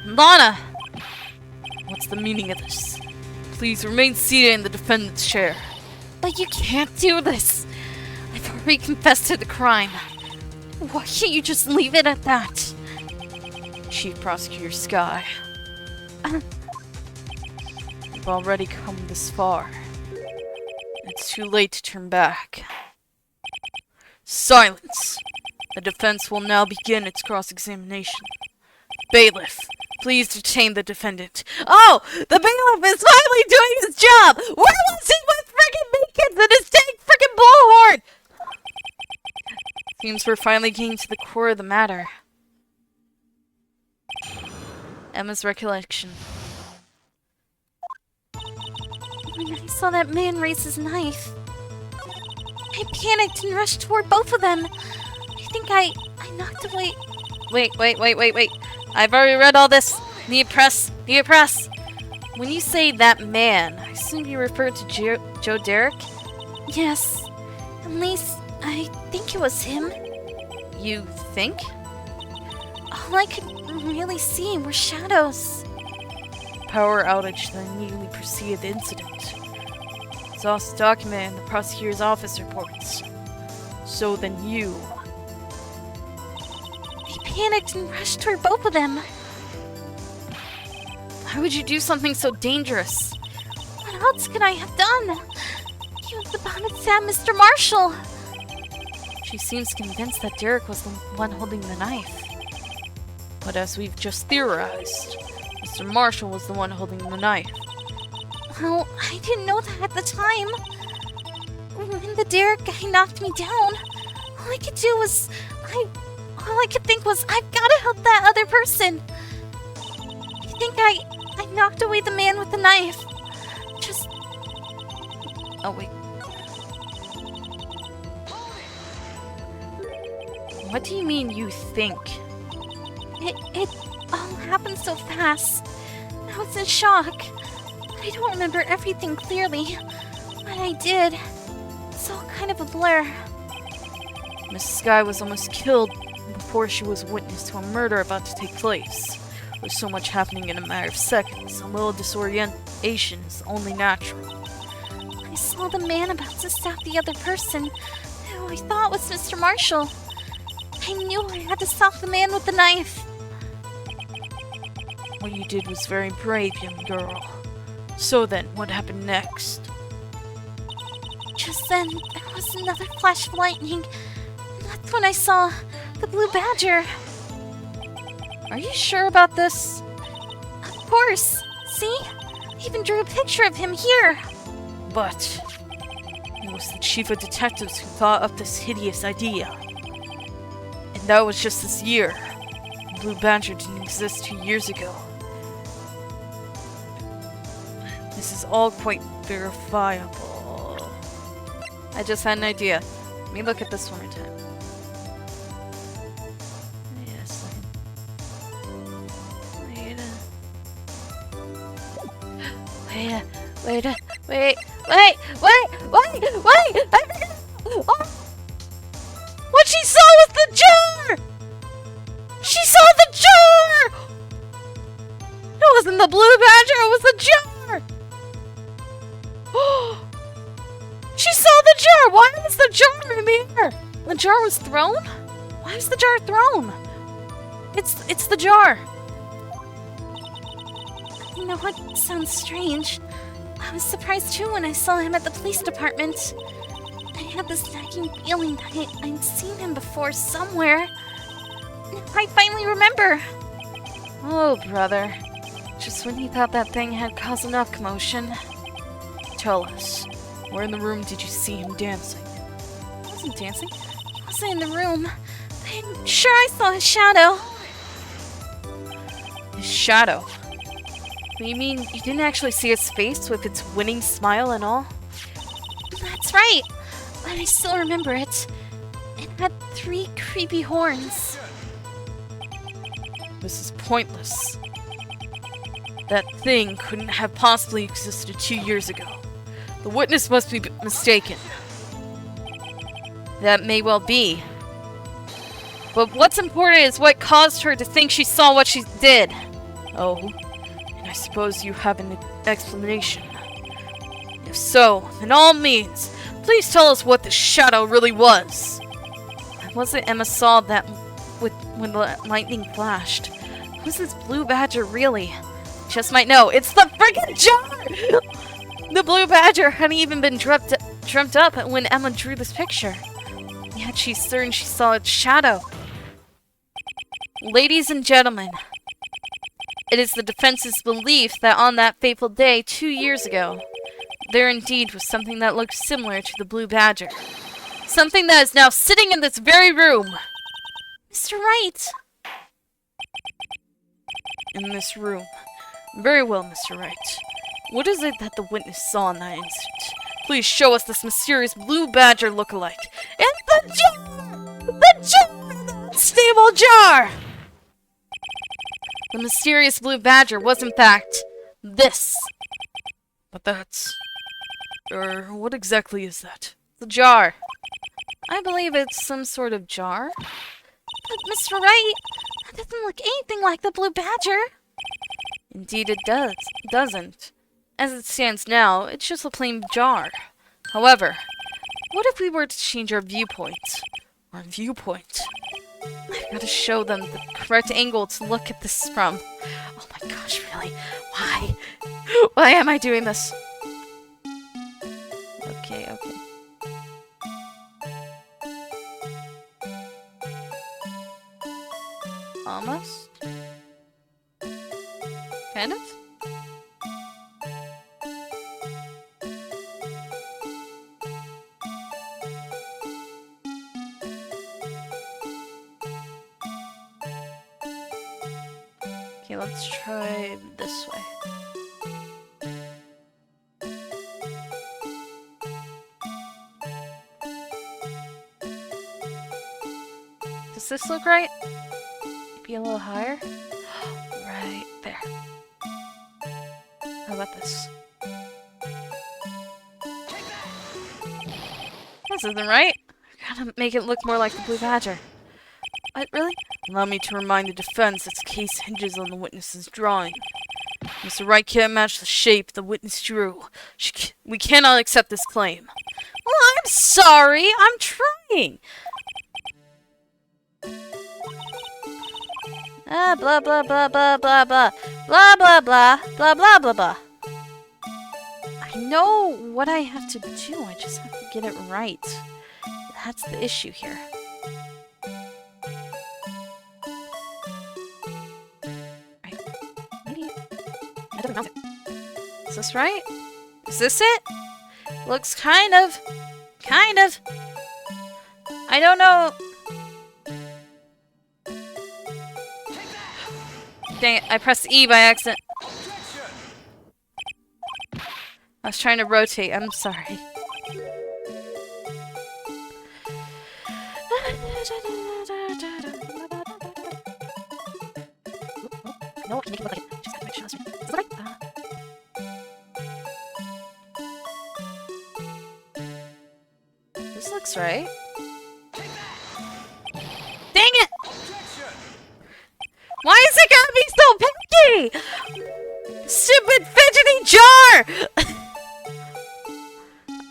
Lana! What's the meaning of this? Please remain seated in the defendant's chair. But you can't do this. I've already confessed to the crime. Why can't you just leave it at that? Chief Prosecutor Sky. We've already come this far. It's too late to turn back. Silence! The defense will now begin its cross-examination. Bailiff, please detain the defendant. Oh! The bailiff is finally doing his job! Where was he with frickin' Meekins and his dang frickin' blowhorn? Seems we're finally getting to the core of the matter. Emma's recollection. When I saw that man raise his knife, I panicked and rushed toward both of them. I think I knocked away... Wait. I've already read all this. Need press. When you say that man, I assume you refer to Joe Derek? Yes. At least, I think it was him. You think? All I could really see were shadows. Power outage that immediately preceded the incident. It's also documented in the prosecutor's office reports. So then you... I panicked and rushed toward both of them. Why would you do something so dangerous? What else could I have done? He was about to stab Mr. Marshall. She seems convinced that Derek was the one holding the knife. But as we've just theorized, Mr. Marshall was the one holding the knife. Well, I didn't know that at the time. When the Derek guy knocked me down, all I could do was... all I could think was, I've gotta help that other person. I think I knocked away the man with the knife. Just... Oh, wait. What do you mean, you think? It all happened so fast. I was in shock. I don't remember everything clearly, but I did. It's all kind of a blur. Mrs. Sky was almost killed before she was witness to a murder about to take place. With so much happening in a matter of seconds, a little disorientation is only natural. I saw the man about to stab the other person, who I thought was Mr. Marshall. I knew I had to stop the man with the knife. What you did was very brave, young girl. So then, what happened next? Just then, there was another flash of lightning, and that's when I saw the blue badger. Are you sure about this? Of course. See? I even drew a picture of him here. But it was the chief of detectives who thought up this hideous idea. And that was just this year. The blue badger didn't exist 2 years ago. This is all quite verifiable. I just had an idea. Let me look at this one more time. Yes. Wait. Oh. What she saw was the jar! She saw the jar! It wasn't the blue badger, it was the jar! She saw the jar! Why was the jar in the air? The jar was thrown? Why is the jar thrown? It's the jar. You know what sounds strange? I was surprised too when I saw him at the police department. I had this nagging feeling that I'd seen him before somewhere. I finally remember. Oh, brother. Just when you thought that thing had caused enough commotion. Tell us, where in the room did you see him dancing? He wasn't dancing. He wasn't in the room. I'm sure I saw his shadow. His shadow? What, you mean you didn't actually see his face with its winning smile and all? That's right. But I still remember it. It had 3 creepy horns. This is pointless. That thing couldn't have possibly existed 2 years ago. The witness must be mistaken. That may well be. But what's important is what caused her to think she saw what she did. Oh, and I suppose you have an explanation. If so, in all means, please tell us what the shadow really was. Was it Emma saw that when the lightning flashed? Who's this blue badger really? Just might know. It's the friggin' jar! The blue badger hadn't even been dreamt up when Emma drew this picture. Yet she's certain she saw its shadow. Ladies and gentlemen, it is the defense's belief that on that fateful day 2 years ago, there indeed was something that looked similar to the blue badger. Something that is now sitting in this very room. Mr. Wright! In this room. Very well, Mr. Wright. What is it that the witness saw in that instant? Please show us this mysterious blue badger look-alike. It's the jar! The jar! The unstable jar! The mysterious blue badger was, in fact, this. But that's... what exactly is that? The jar. I believe it's some sort of jar. But, Mr. Wright, that doesn't look anything like the blue badger. Indeed it doesn't. As it stands now, it's just a plain jar. However, what if we were to change our viewpoint? Our viewpoint. I've got to show them the correct angle to look at this from. Oh my gosh, really? Why? Why am I doing this? Okay. Almost? Kind of? Okay, let's try this way. Does this look right? Maybe a little higher? Right there. How about this? This isn't right. I gotta make it look more like the blue badger. What, really? Allow me to remind the defense its case hinges on the witness's drawing. Mr. Wright can't match the shape the witness drew. We cannot accept this claim. Well, I'm sorry. I'm trying. Blah blah blah blah blah blah blah blah blah blah blah blah blah. I know what I have to do. I just have to get it right. That's the issue here. Right. Maybe. Is this right? Is this it? Looks kind of. I don't know. Dang it, I pressed E by accident. I was trying to rotate, I'm sorry. No, I can make it look like it. Just gotta make sure that's right. Is that right? This looks right. Dang it! Why is it gotta be so picky? Stupid fidgety jar!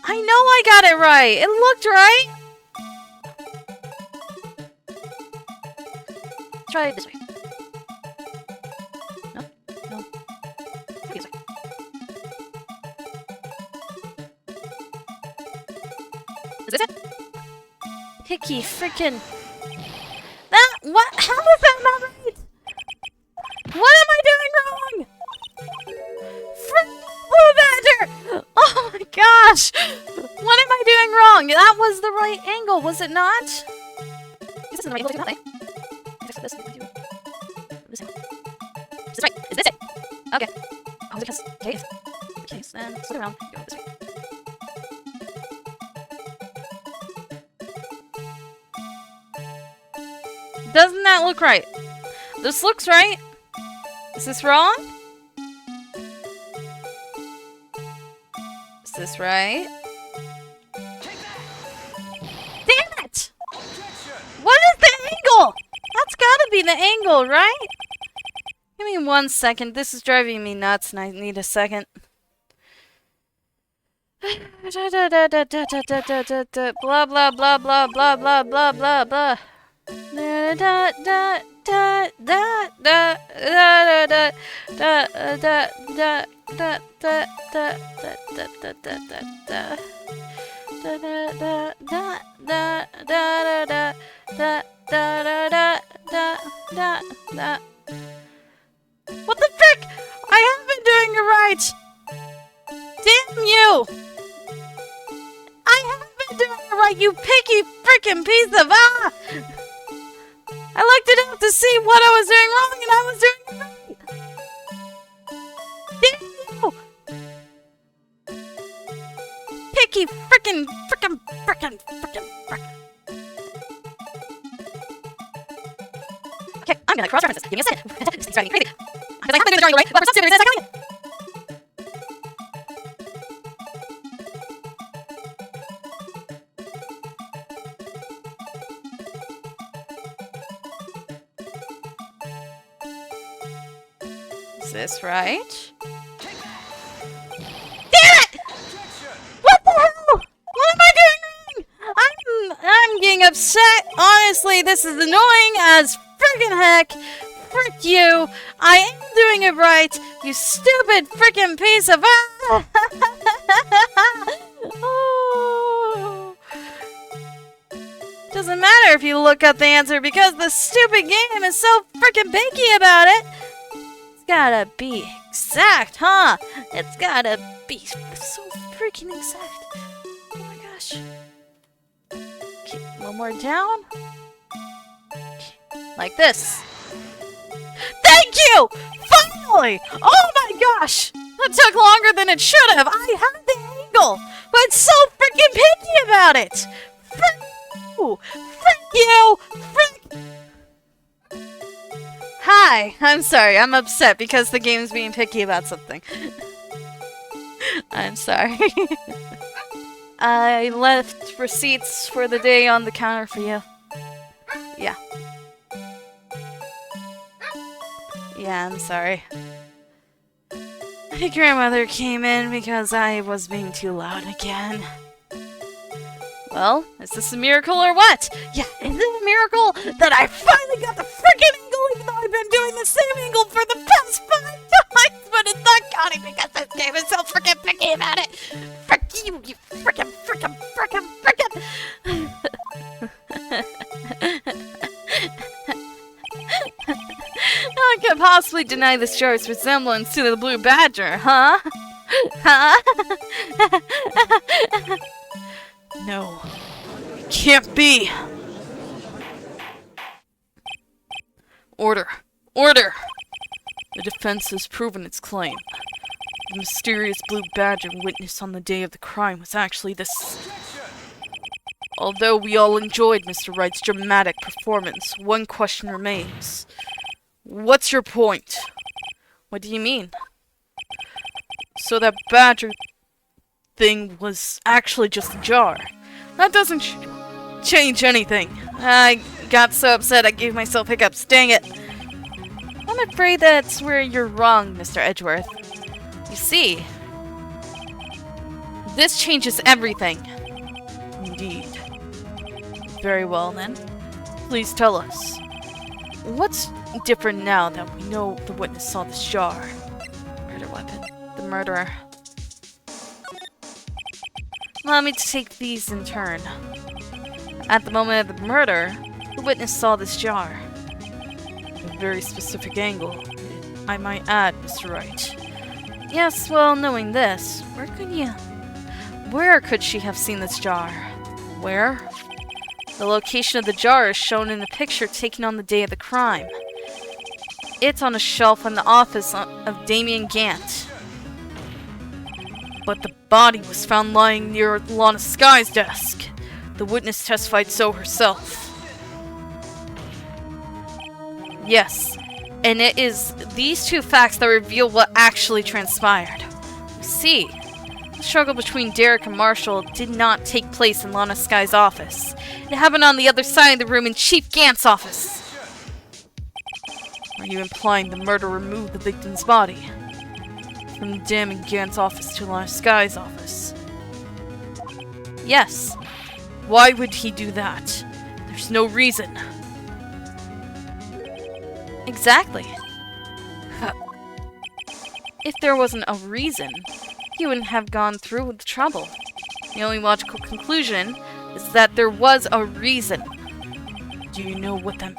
I know I got it right. It looked right. Let's try it this way. No. This way. Is this it? Picky frickin'. What? How is that not right? What am I doing wrong? Blue badger! Oh my gosh! What am I doing wrong? That was the right angle, was it not? This isn't the right angle, that way. This angle. Is this right? Is this it? Okay. Oh, because case. Case, then spin around. Go this way. Doesn't that look right? This looks right. Is this wrong? Is this right? Damn it! What is the angle? That's gotta be the angle, right? Give me 1 second. This is driving me nuts and I need a second. Blah blah blah blah blah blah blah blah blah. What the frick? I have been doing it right! Damn you! I have been doing it right, you picky frickin' piece of I looked it up to see what I was doing wrong and I was doing it right! Damn you! Picky frickin'. Okay, I'm gonna cross-reference this. Give me a second. This thing's driving me crazy. Because I have been doing the drawing right, but for some stupid reason, it's not coming. Is this right? Damn it! What the hell? What am I doing wrong? I'm getting upset. Honestly, this is annoying as friggin' heck. Frick you. I am doing it right. You stupid frickin' piece of Oh. Doesn't matter if you look up the answer because the stupid game is so frickin' picky about it. It's gotta be exact, huh? It's gotta be so freaking exact. Oh my gosh. Okay, one more down. Okay, like this. Thank you! Finally! Oh my gosh! That took longer than it should have. I had the angle, but it's so freaking picky about it. Frick you! Frick you! Frick! Hi, I'm sorry. I'm upset because the game's being picky about something. I'm sorry. I left receipts for the day on the counter for you. Yeah. Yeah, I'm sorry. My grandmother came in because I was being too loud again. Well, is this a miracle or what? Yeah, is it a miracle that I finally got the frickin' angle even though I've been doing the same angle for the past 5 times, but it's not counting because this game is so frickin' picky about it. Frick you, you frickin'. No one could possibly deny this jar's resemblance to the blue badger, huh? Huh? No. It can't be. Order. Order! The defense has proven its claim. The mysterious blue badger witnessed on the day of the crime was actually this. Although we all enjoyed Mr. Wright's dramatic performance, one question remains. What's your point? What do you mean? So that badger thing was actually just a jar. That doesn't change anything. I got so upset I gave myself hiccups. Dang it. I'm afraid that's where you're wrong, Mr. Edgeworth. You see, this changes everything. Indeed. Very well then. Please tell us. What's different now that we know the witness saw this jar? Murder weapon. The murderer. Allow me to take these in turn. At the moment of the murder, the witness saw this jar. A very specific angle, I might add, Mr. Wright. Yes, well, knowing this, where could she have seen this jar? Where? The location of the jar is shown in a picture taken on the day of the crime. It's on a shelf in the office of Damien Gant. But the body was found lying near Lana Sky's desk. The witness testified so herself. Yes, and it is these two facts that reveal what actually transpired. You see, the struggle between Derek and Marshall did not take place in Lana Sky's office. It happened on the other side of the room in Chief Gant's office. Are Are you implying the murderer moved the victim's body from the damning Gant's office to Lana Sky's office? Yes. Why would he do that? There's no reason. Exactly. If there wasn't a reason, he wouldn't have gone through with the trouble. The only logical conclusion is that there was a reason. Do you know what that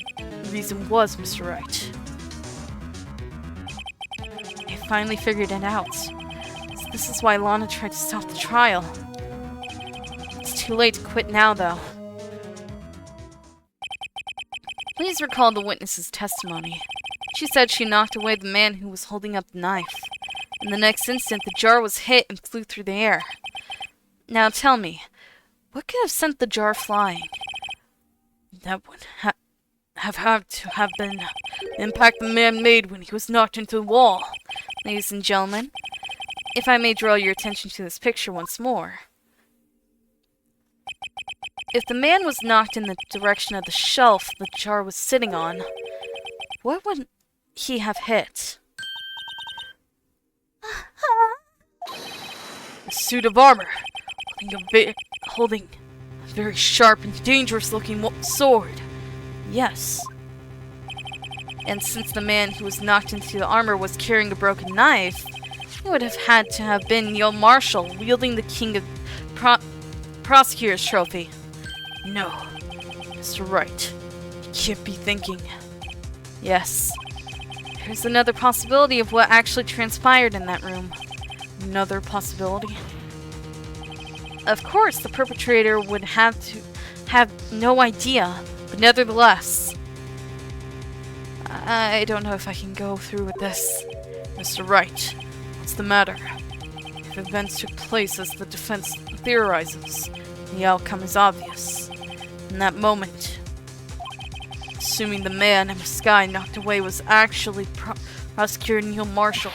reason was, Mr. Wright? I finally figured it out. This is why Lana tried to stop the trial. It's too late to quit now, though. Please recall the witness's testimony. She said she knocked away the man who was holding up the knife. In the next instant, the jar was hit and flew through the air. Now tell me, what could have sent the jar flying? That would have had to have been the impact the man made when he was knocked into the wall. Ladies and gentlemen, if I may draw your attention to this picture once more. If the man was knocked in the direction of the shelf the jar was sitting on, what would he have hit? A suit of armor, holding a very sharp and dangerous-looking sword. Yes. And since the man who was knocked into the armor was carrying a broken knife, it would have had to have been Neil Marshall wielding the King of Prosecutor's Trophy. No, Mr. Wright, you can't be thinking. Yes. There's another possibility of what actually transpired in that room. Another possibility? Of course, the perpetrator would have to have no idea, but nevertheless. I don't know if I can go through with this. Mr. Wright, what's the matter? If events took place as the defense theorizes, the outcome is obvious. In that moment, assuming the man in the sky knocked away was actually Prosecutor Neil Marshall.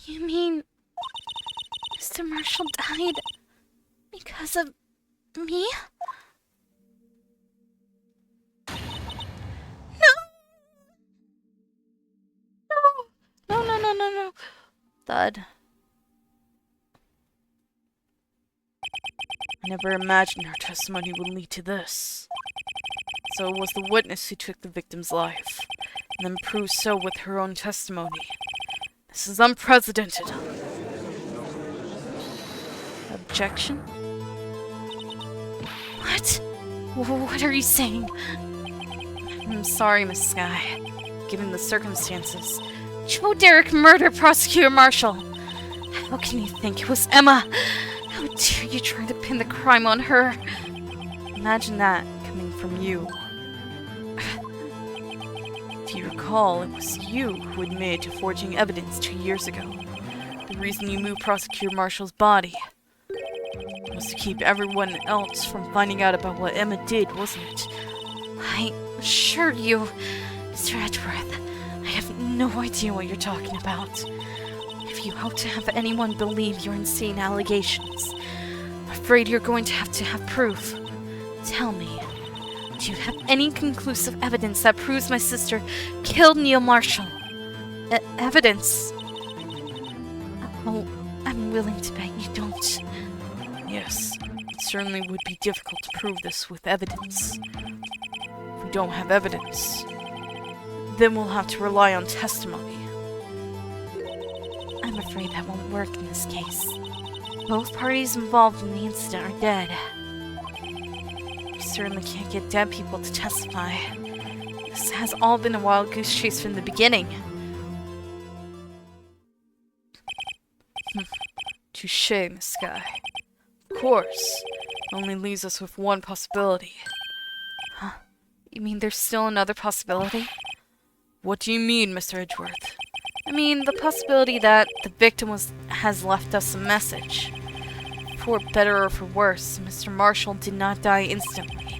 You mean Mr. Marshall died because of me? No. Thud. I never imagined her testimony would lead to this. So it was the witness who took the victim's life, and then proved so with her own testimony. This is unprecedented. Objection? What? What are you saying? I'm sorry, Miss Sky. Given the circumstances, Joe Derrick murdered Prosecutor Marshall. How can you think it was Emma? How dare you try to pin the crime on her? Imagine that coming from you. If you recall, it was you who admitted to forging evidence 2 years ago. The reason you moved Prosecutor Marshall's body was to keep everyone else from finding out about what Emma did, wasn't it? I assure you, Mr. Edgeworth, I have no idea what you're talking about. If you hope to have anyone believe your insane allegations, I'm afraid you're going to have proof. Tell me, do you have any conclusive evidence that proves my sister killed Neil Marshall? Evidence? Oh, I'm willing to bet you don't. Yes, it certainly would be difficult to prove this with evidence. If we don't have evidence, then we'll have to rely on testimony. I'm afraid that won't work in this case. Both parties involved in the incident are dead. We certainly can't get dead people to testify. This has all been a wild goose chase from the beginning. Touché, Miss Sky. Of course, only leaves us with one possibility. Huh? You mean there's still another possibility? What do you mean, Mr. Edgeworth? I mean, the possibility that the victim has left us a message. For better or for worse, Mr. Marshall did not die instantly.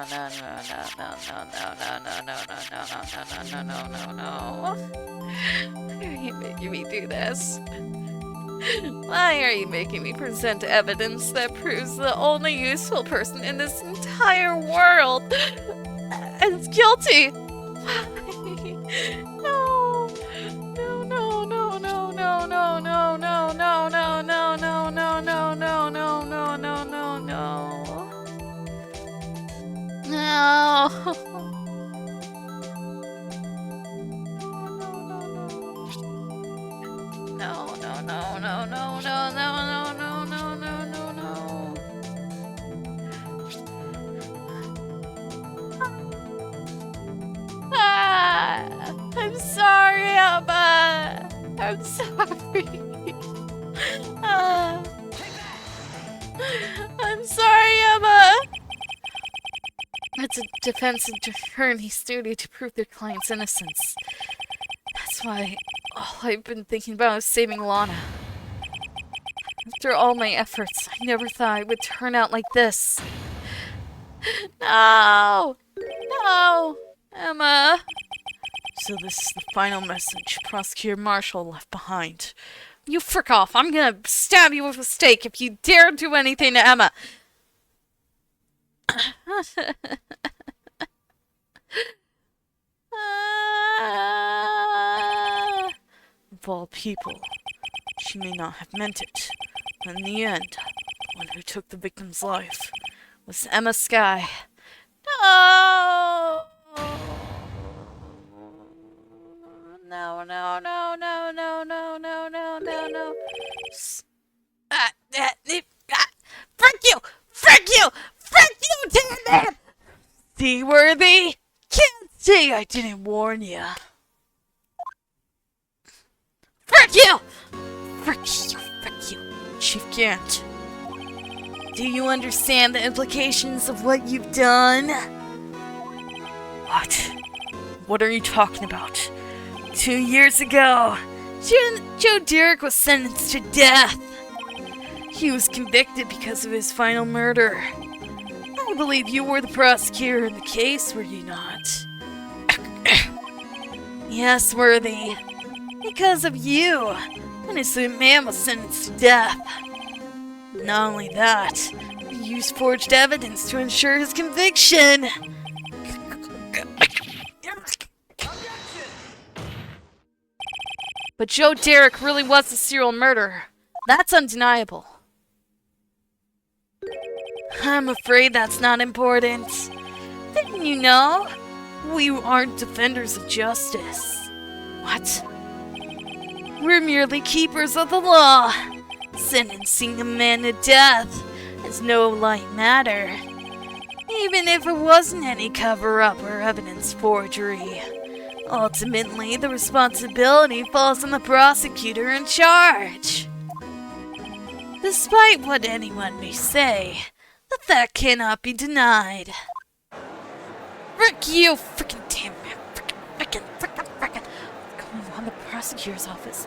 no. Why are you making me do this? Why are you making me present evidence that proves the only useful person in this entire world is guilty? Why? No. No, no, no, no, no, no, no, no, no, no, no, no, no, no, no, no, no, no, no, no. No. No, no, no, no, no, no, no, no, no, no, no, no, no. I'm sorry, Emma. I'm sorry. Ah, I'm sorry, Emma. It's a defense attorney's duty to prove their client's innocence. That's why all I've been thinking about is saving Lana. After all my efforts, I never thought it would turn out like this. No! No! Emma! So this is the final message Prosecutor Marshall left behind. You frick off! I'm gonna stab you with a stake if you dare do anything to Emma! Of all people, she may not have meant it, but in the end, the one who took the victim's life was Emma Skye. No! No, no, no, no, no, no, no, no, no, no. Frick you! Frick you! Frick you, damn it! Seaworthy? Can't say I didn't warn you. Frick you! Frick you, frick you, Chief Gant. Do you understand the implications of what you've done? What? What are you talking about? 2 years ago, Joe Derrick was sentenced to death. He was convicted because of his final murder. I believe you were the prosecutor in the case, were you not? Yes, Worthy. Because of you, an innocent man was sentenced to death. Not only that, you used forged evidence to ensure his conviction. But Joe Derrick really was a serial murderer. That's undeniable. I'm afraid that's not important. Didn't you know? We aren't defenders of justice. What? We're merely keepers of the law. Sentencing a man to death is no light matter. Even if it wasn't any cover-up or evidence forgery. Ultimately, the responsibility falls on the prosecutor in charge. Despite what anyone may say, the fact cannot be denied. Frick you! Frickin' damn man! Frickin'! Going on the prosecutor's office.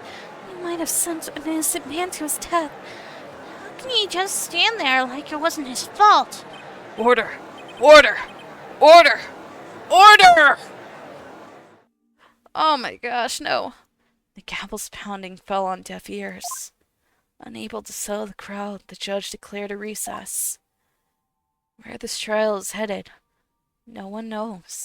He might have sent an innocent man to his death. How can you just stand there like it wasn't his fault? Order! Order! Order! Order! Oh my gosh, no. The gavel's pounding fell on deaf ears. Unable to settle the crowd, the judge declared a recess. Where this trial is headed, no one knows.